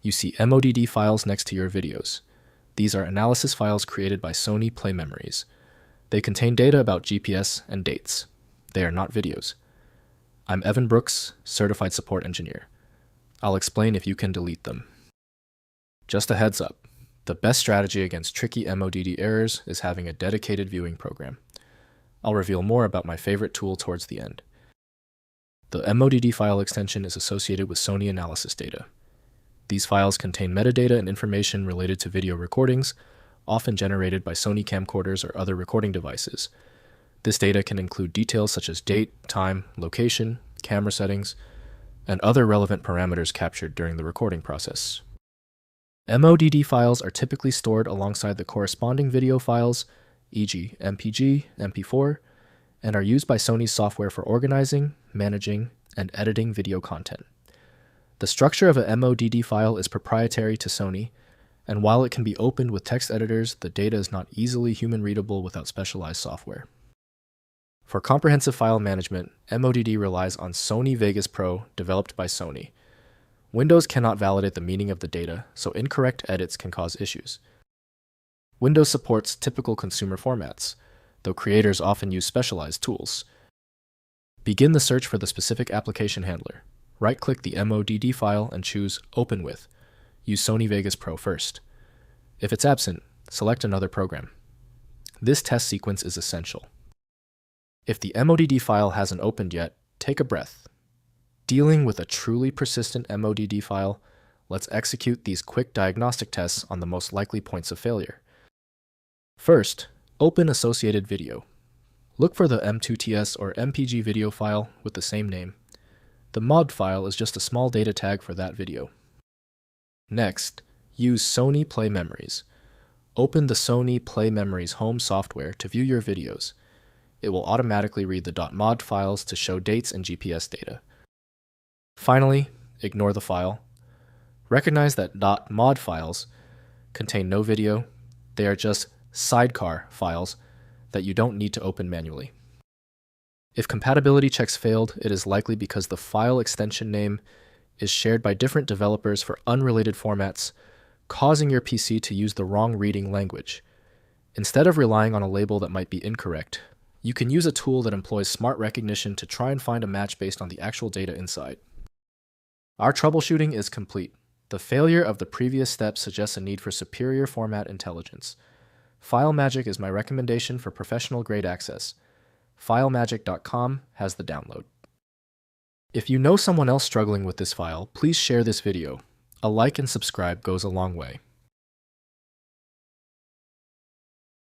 You see MODD files next to your videos. These are analysis files created by Sony PlayMemories. They contain data about GPS and dates. They are not videos. I'm Evan Brooks, Certified Support Engineer. I'll explain if you can delete them. Just a heads up, the best strategy against tricky MODD errors is having a dedicated viewing program. I'll reveal more about my favorite tool towards the end. The MODD file extension is associated with Sony analysis data. These files contain metadata and information related to video recordings, often generated by Sony camcorders or other recording devices. This data can include details such as date, time, location, camera settings, and other relevant parameters captured during the recording process. MODD files are typically stored alongside the corresponding video files, e.g. MPG, MP4, and are used by Sony's software for organizing, managing, and editing video content. The structure of a MODD file is proprietary to Sony, and while it can be opened with text editors, the data is not easily human-readable without specialized software. For comprehensive file management, MODD relies on Sony Vegas Pro, developed by Sony. Windows cannot validate the meaning of the data, so incorrect edits can cause issues. Windows supports typical consumer formats, though creators often use specialized tools. Begin the search for the specific application handler. Right-click the MODD file and choose Open With. Use Sony Vegas Pro first. If it's absent, select another program. This test sequence is essential. If the MODD file hasn't opened yet, take a breath. Dealing with a truly persistent MODD file, let's execute these quick diagnostic tests on the most likely points of failure. First, open associated video. Look for the M2TS or MPG video file with the same name. The MODD file is just a small data tag for that video. Next, use Sony PlayMemories. Open the Sony PlayMemories home software to view your videos. It will automatically read the .mod files to show dates and GPS data. Finally, ignore the file. Recognize that .mod files contain no video. They are just sidecar files that you don't need to open manually. If compatibility checks failed, it is likely because the file extension name is shared by different developers for unrelated formats, causing your PC to use the wrong reading language. Instead of relying on a label that might be incorrect, you can use a tool that employs smart recognition to try and find a match based on the actual data inside. Our troubleshooting is complete. The failure of the previous step suggests a need for superior format intelligence. FileMagick is my recommendation for professional-grade access. FileMagick.com has the download. If you know someone else struggling with this file, please share this video. A like and subscribe goes a long way.